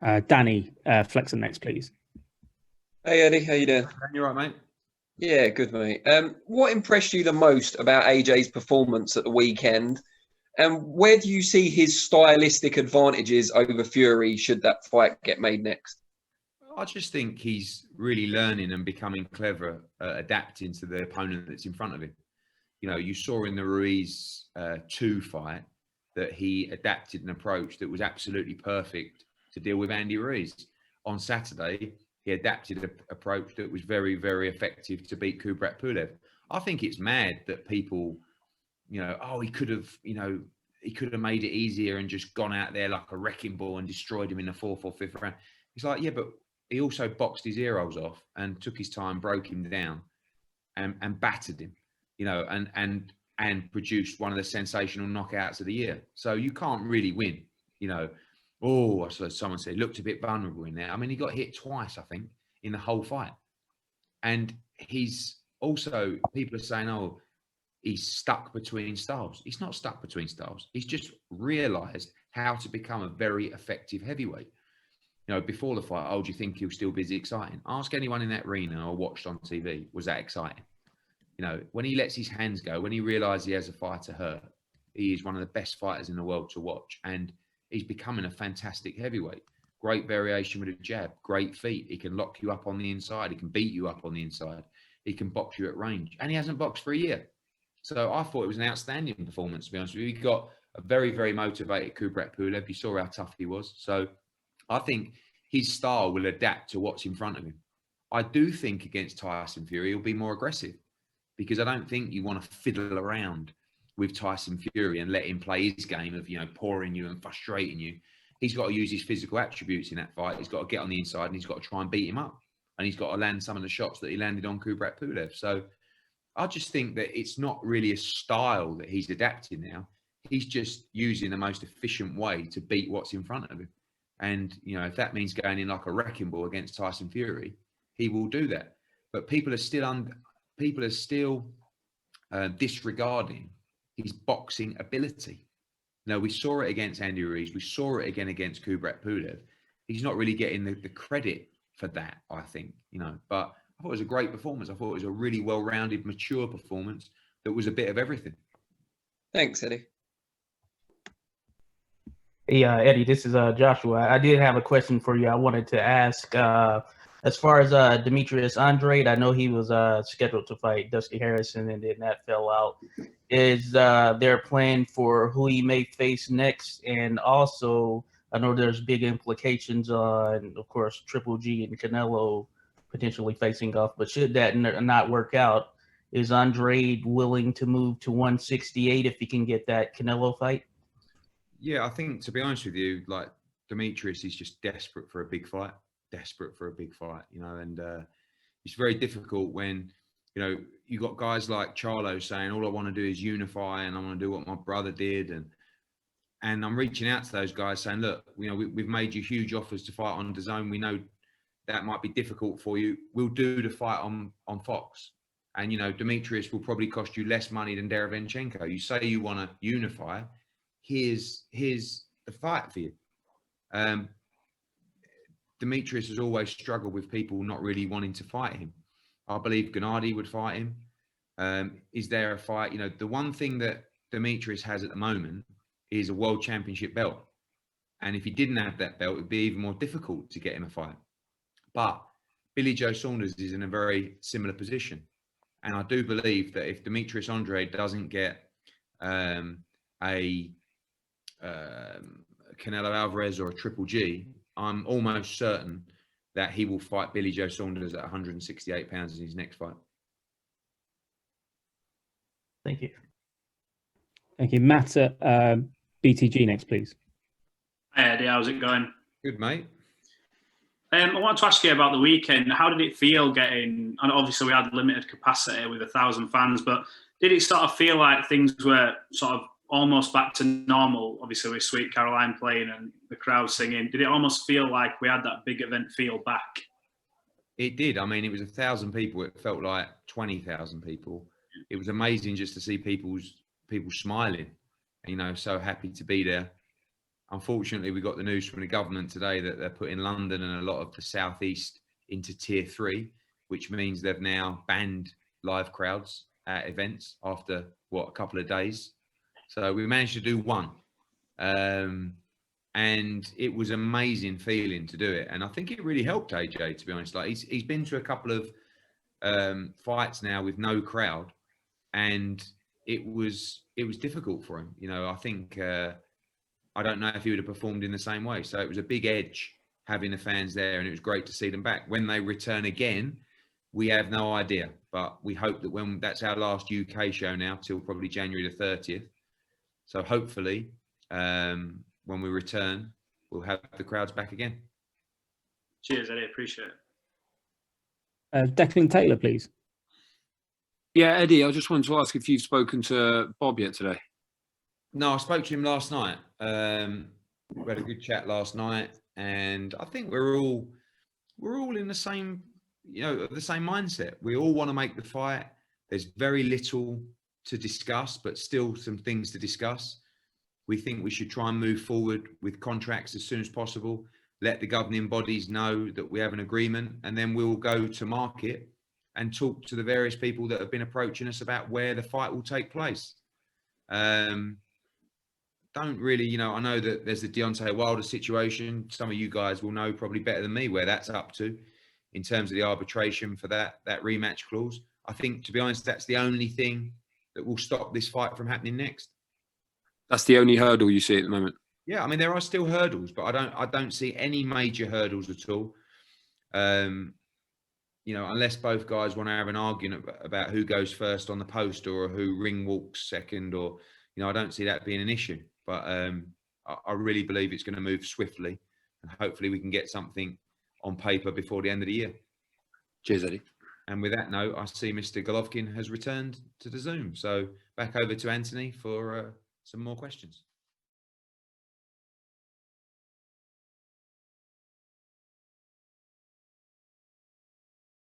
Danny, Flexer next, please. Hey Eddie, how you doing? You all right, mate? Yeah, good mate. What impressed you the most about AJ's performance at the weekend? And where do you see his stylistic advantages over Fury should that fight get made next? I just think he's really learning and becoming clever at adapting to the opponent that's in front of him. You know, you saw in the Ruiz 2 fight that he adapted an approach that was absolutely perfect to deal with Andy Ruiz. On Saturday, he adapted an approach that was very, very effective to beat Kubrat Pulev. I think it's mad that people, you know, oh, he could have made it easier and just gone out there like a wrecking ball and destroyed him in the 4th or 5th round. It's like, yeah, but he also boxed his ear holes off and took his time, broke him down and battered him, you know, and produced one of the sensational knockouts of the year. So you can't really win, you know. Oh, I saw someone say, looked a bit vulnerable in there. I mean, he got hit twice, I think, in the whole fight. And he's also, people are saying, oh, he's stuck between styles. He's not stuck between styles. He's just realised how to become a very effective heavyweight. You know, before the fight, oh, do you think he'll still be exciting? Ask anyone in that arena or watched on TV, was that exciting? You know, when he lets his hands go, when he realises he has a fight to hurt, he is one of the best fighters in the world to watch. And he's becoming a fantastic heavyweight. Great variation with a jab, great feet. He can lock you up on the inside. He can beat you up on the inside. He can box you at range. And he hasn't boxed for a year. So I thought it was an outstanding performance, to be honest with you. He got a very, very motivated Kubrat Pulev. You saw how tough he was. So I think his style will adapt to what's in front of him. I do think against Tyson Fury, he'll be more aggressive because I don't think you want to fiddle around with Tyson Fury and let him play his game of, you know, pouring you and frustrating you. He's got to use his physical attributes in that fight. He's got to get on the inside and he's got to try and beat him up. And he's got to land some of the shots that he landed on Kubrat Pulev. So I just think that it's not really a style that he's adapting now. He's just using the most efficient way to beat what's in front of him. And, you know, if that means going in like a wrecking ball against Tyson Fury, he will do that. But people are still disregarding his boxing ability. You know, we saw it against Andy Ruiz. We saw it again against Kubrat Pulev. He's not really getting the credit for that, I think, you know. But I thought it was a great performance. I thought it was a really well-rounded, mature performance that was a bit of everything. Thanks, Eddie. Yeah, Eddie, this is Joshua. I did have a question for you. I wanted to ask, as far as Demetrius Andrade, I know he was scheduled to fight Dusty Harrison, and then that fell out. Is there a plan for who he may face next? And also, I know there's big implications on, of course, Triple G and Canelo potentially facing off. But should that not work out, is Andrade willing to move to 168 if he can get that Canelo fight? Yeah, I think, to be honest with you, like, Demetrius is just desperate for a big fight, you know, and it's very difficult when, you know, you got guys like Charlo saying, all I want to do is unify and I want to do what my brother did. And I'm reaching out to those guys saying, look, you know, we've made you huge offers to fight on DAZN. We know that might be difficult for you. We'll do the fight on Fox. And, you know, Demetrius will probably cost you less money than Derevyanchenko. You say you want to unify. Here's the fight for you. Demetrius has always struggled with people not really wanting to fight him. I believe Gennadiy would fight him. Is there a fight? You know, the one thing that Demetrius has at the moment is a world championship belt. And if he didn't have that belt, it'd be even more difficult to get him a fight. But Billy Joe Saunders is in a very similar position. And I do believe that if Demetrius Andrade doesn't get a Canelo Alvarez or a Triple G, I'm almost certain that he will fight Billy Joe Saunders at 168 pounds in his next fight. Thank you. Thank you. Matt at BTG next, please. Hey, Eddie, how's it going? Good, mate. I wanted to ask you about the weekend. How did it feel getting, and obviously we had limited capacity with 1,000 fans, but did it sort of feel like things were sort of almost back to normal, obviously with Sweet Caroline playing and the crowd singing? Did it almost feel like we had that big event feel back? It did. I mean, it was 1,000 people. It felt like 20,000 people. It was amazing just to see people smiling, you know, so happy to be there. unfortunately, we got the news from the government today that they're putting London and a lot of the southeast into tier 3, which means they've now banned live crowds at events after a couple of days. So we managed to do one, and it was amazing feeling to do it. And I think it really helped AJ, to be honest. Like he's been to a couple of fights now with no crowd, and it was difficult for him. You know, I think I don't know if he would have performed in the same way. So it was a big edge having the fans there, and it was great to see them back. When they return again, we have no idea, but we hope that when that's our last UK show now till probably January the 30th. So hopefully, when we return, we'll have the crowds back again. Cheers, Eddie. Appreciate it. Declan Taylor, please. Yeah, Eddie, I just wanted to ask if you've spoken to Bob yet today. No, I spoke to him last night. We had a good chat last night, and I think we're all in the same, the same mindset. We all want to make the fight. There's very little to discuss, but still some things to discuss. We think we should try and move forward with contracts as soon as possible. Let the governing bodies know that we have an agreement, and then we'll go to market and talk to the various people that have been approaching us about where the fight will take place. Don't really, I know that there's the Deontay Wilder situation. Some of you guys will know probably better than me where that's up to in terms of the arbitration for that rematch clause. I think, to be honest, that's the only thing that will stop this fight from happening next. That's the only hurdle you see at the moment. Yeah, I mean, there are still hurdles, but I don't see any major hurdles at all. Unless both guys want to have an argument about who goes first on the post or who ring walks second, or I don't see that being an issue. But I really believe it's going to move swiftly, and hopefully we can get something on paper before the end of the year. Cheers, Eddie. And with that note, I see Mr. Golovkin has returned to the Zoom. So back over to Anthony for some more questions.